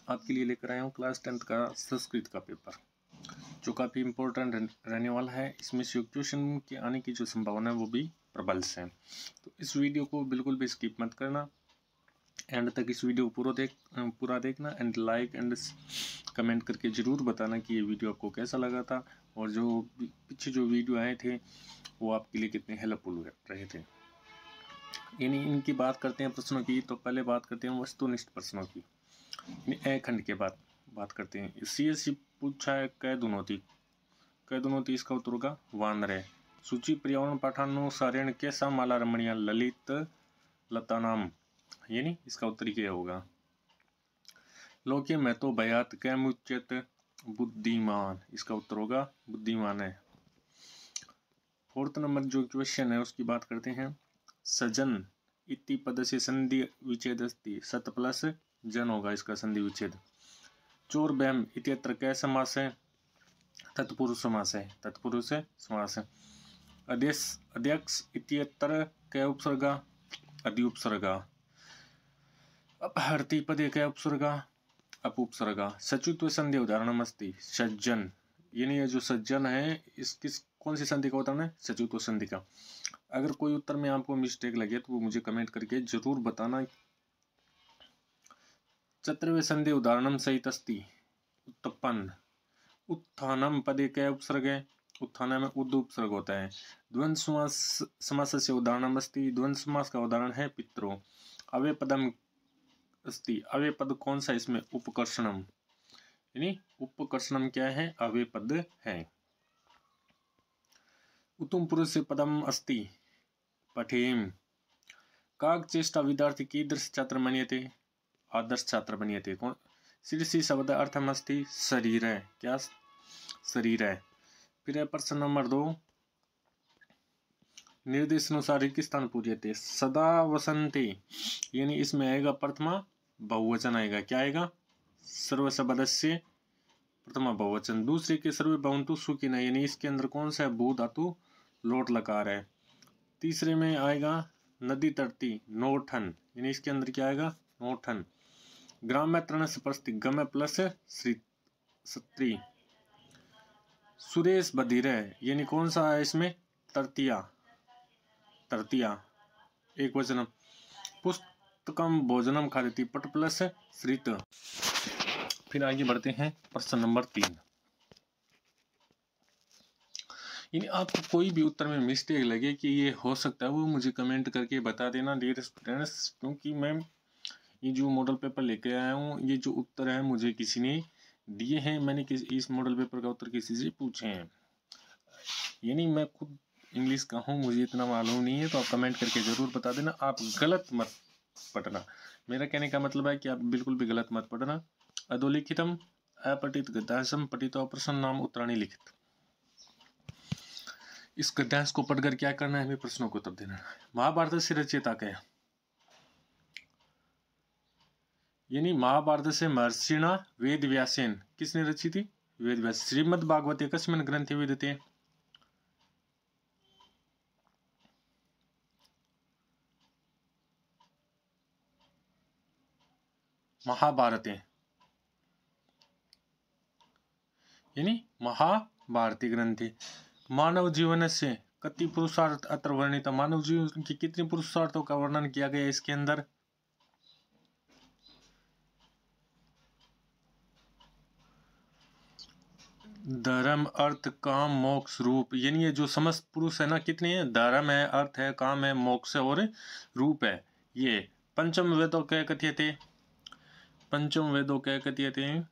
आपके लिए लेकर आया हूँ क्लास 10th का संस्कृत का पेपर, जो काफ़ी इम्पोर्टेंट रहने वाला है। इसमें से क्वेश्चन के आने की जो संभावना है वो भी प्रबल से है। तो इस वीडियो को बिल्कुल भी स्किप मत करना, एंड तक इस वीडियो को पूरा देखना, एंड लाइक एंड कमेंट करके ज़रूर बताना कि ये वीडियो आपको कैसा लगा था, और जो पीछे जो वीडियो आए थे वो आपके लिए कितने हेल्पफुल रहे थे। इनकी बात करते हैं प्रश्नों की। तो पहले बात करते हैं वस्तुनिष्ठ प्रश्नों की। ए खंड के बाद बात करते हैं। सी पूछा है कै दुनोती इसका उत्तर होगा वानर है। सूची पर्यावरण पाठानुसारेण कैसा माला रमणीय ललित लता नाम, यानी इसका उत्तर क्या होगा। लोके में तो भयात कैमुचित बुद्धिमान, इसका उत्तर होगा बुद्धिमान है। 4th नंबर जो क्वेश्चन है उसकी बात करते हैं। सजन इति पद से संधि विच्छेद अस्ति, सत प्लस जन होगा इसका संधि विच्छेद। चोर बैम इत्यत्र कै समास है, तत्पुरुष समास है, तत्पुरुष समास है। अध्यक्ष इत्यत्र कै उपसर्गा, अधि उपसर्गा। अपहर्ति पदे कै उपसर्गा, अप उपसर्गा। सचुत्व संधि उदाहरण अस्ति सज्जन, यानी ये जो सज्जन है इसकी कौन सी संधि का उदाहरण है, सचुत्व संधि का। अगर कोई उत्तर में आपको मिस्टेक लगे तो वो मुझे कमेंट करके जरूर बताना। चतुर्वे संधि उदाहरणम सहित अस्ति उत्पन्न, उत्थानम पदे कै उपसर्ग है, उत्थान में उद उपसर्ग होता है। द्वंद्व समास से उदाहरणम अस्ति, द्वंद्व समास का उदाहरण है पितरो। अव्यय पदम अस्ति, अव्यय पद कौन सा इसमें, उपकर्षणम, यानी उपकर्षणम क्या है, अव्यय पद है। उत्तम पुरुष पदम अस्ति पठेम। काग चेष्टा विद्यार्थी कीदृश छात्र मन्यते, आदर्श छात्र बनियते। कौन शीर्षी शब्द अर्थम अस्ति शरीर है, क्या शरीर है। फिर है प्रश्न नंबर 2, निर्देश अनुसार किस स्थान पूज्यते, सदा वसंते, यानी इसमें आएगा प्रथमा बहुवचन आएगा, क्या आएगा, सर्व शब्दस्य प्रथमा बहुवचन। दूसरे के सर्वे भवन्तु सुखिनः, यानी इसके अंदर कौन सा है, भू धातु लोट लकार है। तीसरे में आएगा नदी तटती नोठन, यानी इसके अंदर क्या आएगा, नोठन। ग्राम में तृण स्पर्शति गम प्लस सत्री। सुरेश बधिर है, यानी कौन सा है इसमें, तृतीया, तृतीया एक वचन। पुस्तकम भोजनम खादति पट प्लस श्रित। फिर आगे बढ़ते हैं प्रश्न नंबर 3। यानी आपको कोई भी उत्तर में मिस्टेक लगे कि ये हो सकता है, वो मुझे कमेंट करके बता देना डियर स्टूडेंट्स, क्योंकि मैं ये जो मॉडल पेपर लेके आया हूँ, ये जो उत्तर है मुझे किसी ने दिए हैं, मैंने इस मॉडल पेपर का उत्तर किसी से पूछे हैं। यानी मैं खुद इंग्लिश का हूँ, मुझे इतना मालूम नहीं है, तो आप कमेंट करके ज़रूर बता देना। आप गलत मत पढ़ना, मेरा कहने का मतलब है कि आप बिल्कुल भी गलत मत पढ़ना। अधोलिखितम अपठित गद्यांशम पठितो प्रश्नानाम उत्तराणि लिखित। इस गद्यांश को पढ़कर क्या करना है, हमें प्रश्नों को उत्तर देना। महाभारत से रचयिता क्या है, यानी महाभारत से महर्षिणा वेद व्यासेन, किसने रची थी, वेद व्यास। श्रीमद् भागवते कस्मिन् ग्रंथे विद्यते, महाभारते, यानी महाभारती ग्रंथे। मानव जीवन से कति पुरुषार्थ अत्र वर्णित, मानव जीवन की कितने पुरुषार्थों का वर्णन किया गया इसके अंदर, धर्म अर्थ काम मोक्ष रूप, यानी ये जो समस्त पुरुष है ना, कितने हैं, धर्म है, अर्थ है, काम है, मोक्ष है और रूप है। ये पंचम वेदों क्या कथ्यते, पंचम वेदों क्या कथ्यते,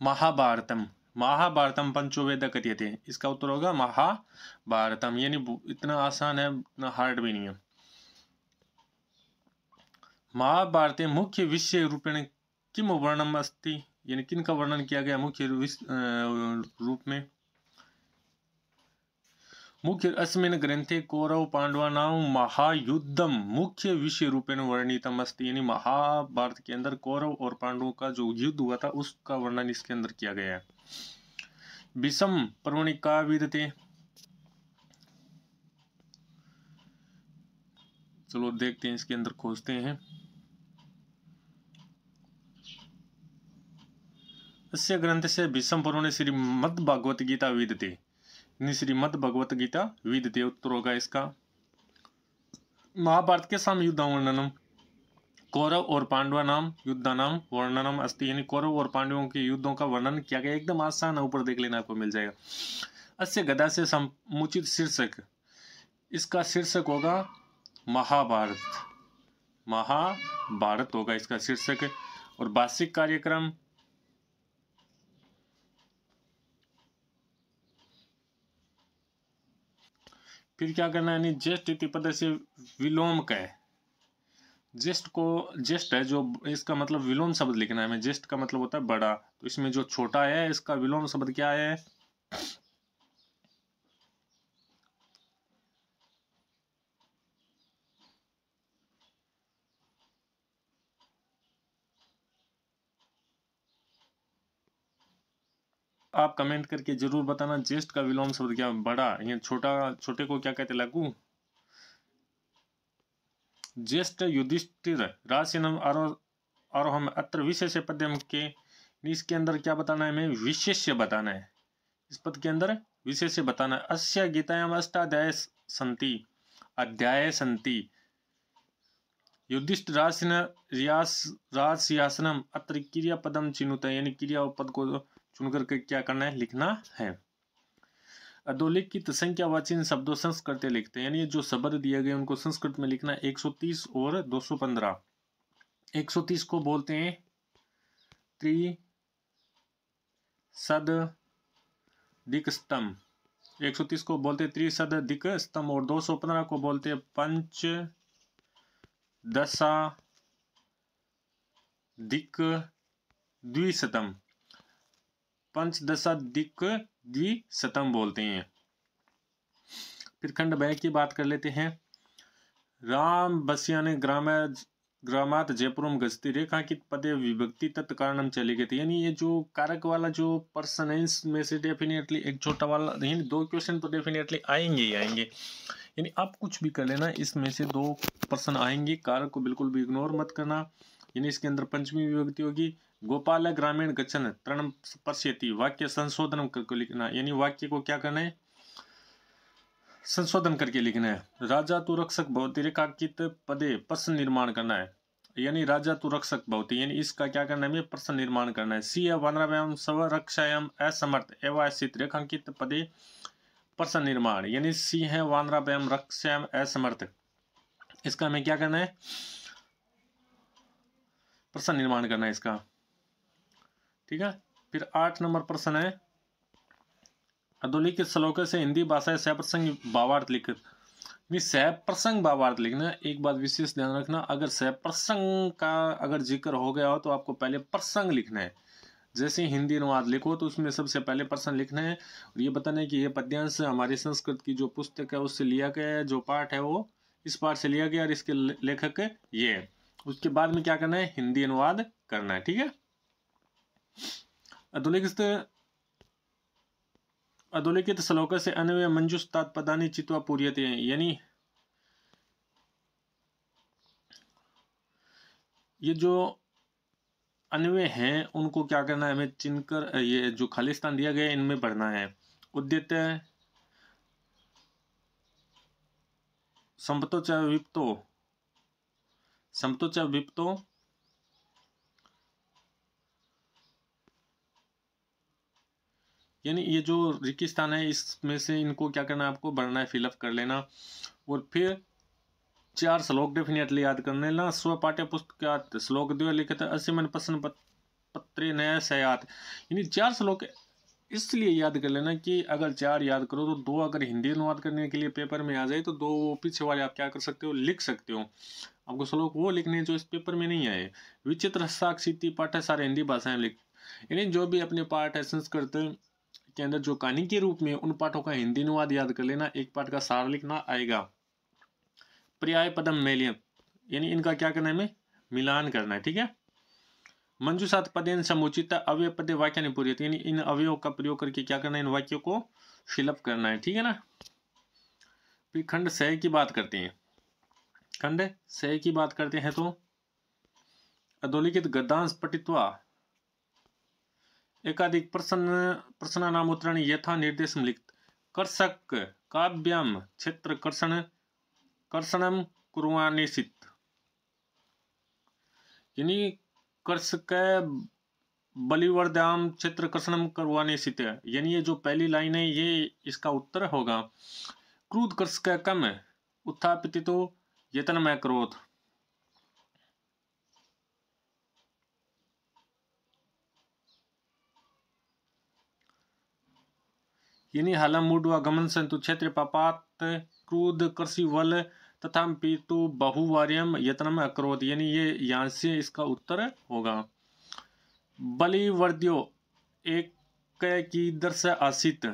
महाभारतम, महाभारतम पंचो वेद कथ्यते, इसका उत्तर होगा महाभारतम। यानी इतना आसान है, इतना हार्ड भी नहीं है। महाभारते मुख्य विषय रूपेण किम वर्णनम अस्ति, यानी किन का वर्णन किया गया मुख्य रूप में। मुख्य अस्मिन् ग्रंथे कौरव पांडवानां महायुद्धम मुख्य विषय रूपेण वर्णितम अस्ति, यानी महाभारत के अंदर कौरव और पांडवों का जो युद्ध हुआ था उसका वर्णन इसके अंदर किया गया है। विषम पर्वणि का विद्यते, चलो देखते हैं इसके अंदर खोजते हैं। अस्य ग्रंथ से भीष्म पर्व ने श्रीमद् भगवत गीता विदते, श्रीमद् भगवत गीता विदते उत्तर होगा इसका। महाभारत के साम युद्ध वर्णनम, कौरव और पांडवा नाम युद्धा नाम वर्णनम अस्ति, यानी कौरव और पांडवों के युद्धों का वर्णन किया गया। एकदम आसान है, ऊपर देख लेना आपको मिल जाएगा। अस्य गदा से समुचित शीर्षक, इसका शीर्षक होगा महाभारत, महाभारत होगा इसका शीर्षक। और वार्षिक कार्यक्रम, फिर क्या करना है, यानी ज्येष्ठ इति पद से विलोम कह, ज्येष्ठ को, ज्येष्ठ है जो, इसका मतलब विलोम शब्द लिखना है हमें। ज्येष्ठ का मतलब होता है बड़ा, तो इसमें जो छोटा है इसका विलोम शब्द क्या है, आप कमेंट करके जरूर बताना ज्येष्ठ का विलोम शब्द क्या, बड़ा या छोटा, छोटे को क्या कहते, लघु। ज्येष्ठ युधिष्ठिर राशिनम आरोहम अत्र विशेष पद्यम के, इसके अंदर क्या बताना है हमें, विशेष्य बताना है। इस पद के अंदर विशेष्य बताना है। अस्य गीतायाम अष्टाध्याय संति, अध्याय संति, युधिष्ठिर राशियासनम अत्र क्रिया पदम चिनुत, यानी क्रिया पद को चुनकर के क्या करना है, लिखना है। अधोलिखित संख्यावाचीन शब्दों संस्कृत लिखते हैं, यानी जो शब्द दिए गए उनको संस्कृत में लिखना है। 130 और 215। 130 को बोलते हैं त्रिशद दिक स्तंभ, 130 को बोलते हैं त्रिशद दिक स्तंभ, और 215 को बोलते हैं पंच दशा दिक द्विशतम, पंचदशा दिक द्विशतम बोलते हैं। फिर खंड ब की बात कर लेते हैं। राम बसिया ने ग्रामात जयपुरम गजती रेखांकित पदे विभक्ति तत्कारणम चले गए थे, यानी ये जो कारक वाला जो पर्सन है इसमें से डेफिनेटली एक छोटा वाला, यानी 2 क्वेश्चन तो डेफिनेटली आएंगे ही आएंगे, यानी आप कुछ भी कर लेना, इसमें से 2 पर्सन आएंगे। कारक को बिल्कुल भी इग्नोर मत करना। यानी इसके अंदर पंचमी विभक्ति होगी। गोपाल ग्रामीण गच्छन तृण पश्यति, वाक्य संशोधन करके लिखना, यानी वाक्य को क्या करना है, संशोधन करके लिखना है। राजा तु रक्षक भवति रेखांकित पदे प्रश्न निर्माण करना है, यानी राजा तु रक्षक भवति, यानी इसका क्या करना है, प्रश्न निर्माण करना है। सी वानराव्याम स्वरक्षायाम असमर्थ एवं स्थित रेखांकित पदे प्रश्न निर्माण, यानी सी है वानराव्याम रक्षायाम असमर्थ, इसका हमें क्या करना है, प्रश्न निर्माण करना है इसका, ठीक है। फिर 8 नंबर प्रश्न है, अधोलिखित श्लोक से हिंदी भाषा सप्रसंग भावार्थ लिखित, सप्रसंग भावार्थ लिखना। एक बात विशेष ध्यान रखना, अगर सप्रसंग का अगर जिक्र हो गया हो तो आपको पहले प्रसंग लिखना है। जैसे हिंदी अनुवाद लिखो तो उसमें सबसे पहले प्रसंग लिखना है, और ये बताना है कि ये पद्यांश हमारी संस्कृत की जो पुस्तक है उससे लिया गया है, जो पाठ है वो इस पाठ से लिया गया और इसके लेखक ये है। उसके बाद में क्या करना है, हिंदी अनुवाद करना है, ठीक है। अधोलिखित श्लोक से अन्वय मंजुस्तात पदानी चित्वा पूर्यते, यानी ये जो अन्वय हैं उनको क्या करना है, हमें चिनकर ये जो खालिस्तान दिया गया है इनमें पढ़ना है। उद्यत संपतो च विप्तो, संपतो च विप्तो, यानी ये जो रिकिस्तान है इसमें से इनको क्या करना है, आपको भरना है, फिलअप कर लेना। और फिर 4 श्लोक डेफिनेटली याद करने ना। स्व पाठ्य पुस्तक श्लोक 2 लिखित अस्य मन प्रश्न पत्रे नया सयात, यानी 4 श्लोक इसलिए याद कर लेना कि अगर 4 याद करो तो 2 अगर हिंदी अनुवाद करने के लिए पेपर में आ जाए तो 2 पीछे वाले आप क्या कर सकते हो, लिख सकते हो। आपको श्लोक वो लिखने जो इस पेपर में नहीं आए। विचित्र साक्षी पाठ है सारे हिंदी भाषा में लिख, यानी जो भी अपने पाठ है संस्कृत के अंदर जो कहानी के रूप में, उन पाठों का हिंदी अनुवाद याद कर लेना। एक पाठ का सार लिखना आएगा। पर्याय पदम मेलियम, यानी इनका क्या करना है, हमें मिलान करना है, ठीक है। मंजूषात पदेन समुचित अवयव पदे वाक्य नहीं पूरी, यानी इन अवयवों का प्रयोग करके क्या करना है, इन वाक्यों को फिलअप करना है, ठीक है ना। फिर खंड 6 की बात करते हैं। खंड 6 की बात करते हैं तो अधोलिखित गद्यांश पठित्वा एकाधिक प्रश्नानाम उत्तराणि यथा निर्देशम लिखित कर्षक काव्याम क्षेत्र कर्षणम कुर्वाणेसित। यानी कर्षक बलिवर्द्याम क्षेत्र कर्षणम कुर्वाणेसित, यानी ये जो पहली लाइन है ये इसका उत्तर होगा। क्रोध कर्षक कम उत्थापितो यतनमय क्रोध। यानी हलम मूडवा गमन संतु क्षेत्र पापात क्रोध कृषि वल तथा पीतु बहुवार्यम यत्नम अक्रोध, यानी ये यहाँ से इसका उत्तर होगा। बलिवर्द्यो एक की दर्श आसित,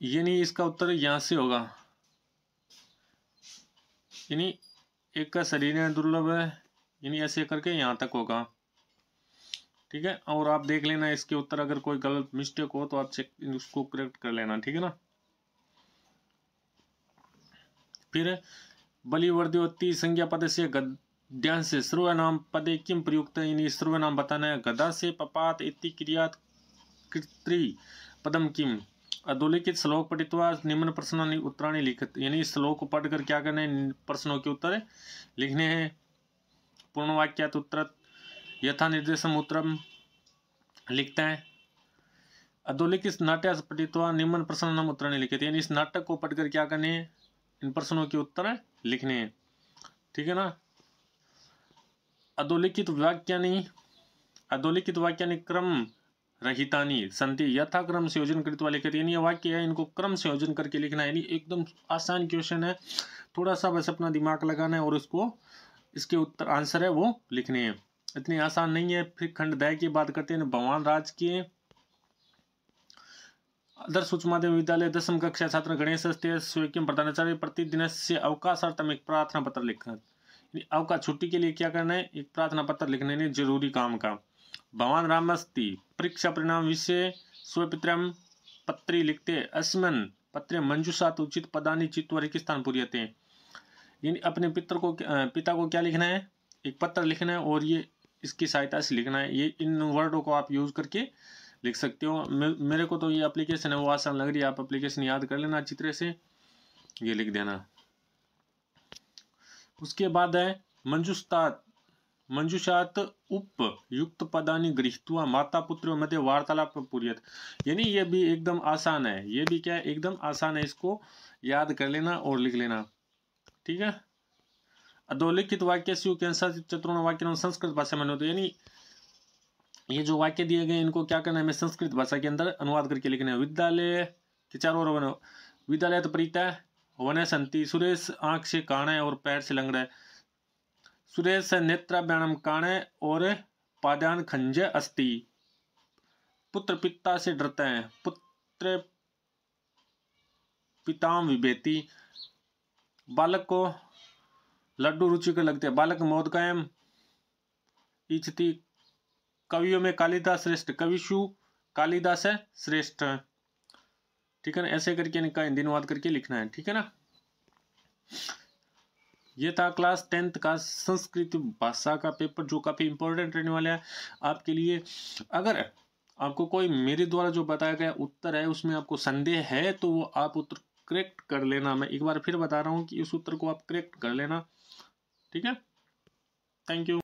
यानी इसका उत्तर यहाँ से होगा। यानी एक का शरीर है दुर्लभ है, यानी ऐसे करके यहाँ तक होगा। ठीक है, और आप देख लेना इसके उत्तर, अगर कोई गलत मिस्टेक हो तो आप चेक उसको करेक्ट कर लेना। ठीक है ना। फिर बलिवर्द्योति संज्ञा पद से गद्यांश सर्वनाम पदे किम प्रयुक्त, यानी सर्वनाम बताना है। गदा से पपात इति क्रियात कृत्री पदम किम। अधोलिखित श्लोक पठित्वा निम्न प्रश्नानि उत्तराणि लिखित, यानी श्लोक को पढ़कर क्या करना है, प्रश्नों के उत्तर लिखने हैं। पूर्ण वाक्यात उत्तर यथा निर्देशम उत्तरम लिखते हैं। अधोलिखित नाट्य पठित्वा निम्न प्रश्नानाम उत्तराणि लिखित, यानी इस नाटक को पढ़कर क्या करने हैं, इन प्रश्नों के उत्तर लिखने हैं। ठीक है ना। अधोलिखित वाक्यानि क्रम रहितानी संति यथाक्रम संयोजन कृत्वा लिखित, यानी ये वाक्य है इनको क्रम संयोजन करके लिखना है। यानी एकदम आसान क्वेश्चन है, थोड़ा सा बस अपना दिमाग लगाना है और उसको इसके उत्तर आंसर है वो लिखने हैं। इतनी आसान नहीं है। फिर खंड दय की बात करते हैं। भगवान राज के आदर्श उच्च माध्यमिक विद्यालय 10वीं कक्षा छात्र गणेश स्वयं प्रधानाचार्य प्रतिदिन से अवकाशार्थम एक प्रार्थना पत्र लिखना। अवकाश छुट्टी के लिए क्या करना है, एक प्रार्थना पत्र लिखने ने जरूरी काम का। भगवान रामस्ति परीक्षा परिणाम विषय स्वपित्रम पत्री लिखते अस्मन पत्र मंजूषात उचित पदानि चित्वर के स्थान पूर्यते, यानी अपने पिता को क्या लिखना है, एक पत्र लिखना है और ये इसकी सहायता से लिखना है। ये इन वर्डों को आप यूज करके लिख सकते हो। मेरे को तो ये एप्लीकेशन है वो आसान लग रही है, आप एप्लीकेशन याद कर लेना अच्छी तरह से, ये लिख देना। उसके बाद है मंजुषात उपयुक्त पदानि गृहीत्वा माता पुत्रों मध्य वार्तालाप पूर्यत, यानी ये भी एकदम आसान है। ये भी क्या है, एकदम आसान है, इसको याद कर लेना और लिख लेना। ठीक है। अधोलिखित वाक्य के अनुसार चतुर्ण वाक्य संस्कृत भाषा में होते, यानी ये जो वाक्य दिए गए इनको क्या करना है, हमें संस्कृत भाषा के अंदर अनुवाद करके लिखना है। विद्यालय के चारों ओर विद्यालय तो प्रीता वन संति, सुरेश आंख से काणे और पैर से लंगड़ा है। सुरेश नेत्राभ्याम काणे और पादान खंज अस्ति। पुत्र पिता से डरते हैं, पुत्र पिताम विभेति। बालक को लड्डू रुचिकर लगते हैं, बालक मोदकायम इच्छति। कवियों में कालिदास श्रेष्ठ, कविशु कालिदास है श्रेष्ठ। ठीक है ना, ऐसे करके इनका हिंदी अनुवाद करके लिखना है। ठीक है ना। ये था क्लास 10th का संस्कृत भाषा का पेपर, जो काफी इंपॉर्टेंट रहने वाला है आपके लिए। अगर आपको कोई मेरे द्वारा जो बताया गया उत्तर है उसमें आपको संदेह है तो वो आप उत्तर करेक्ट कर लेना। मैं एक बार फिर बता रहा हूँ कि इस उत्तर को आप करेक्ट कर लेना। ठीक है, थैंक यू।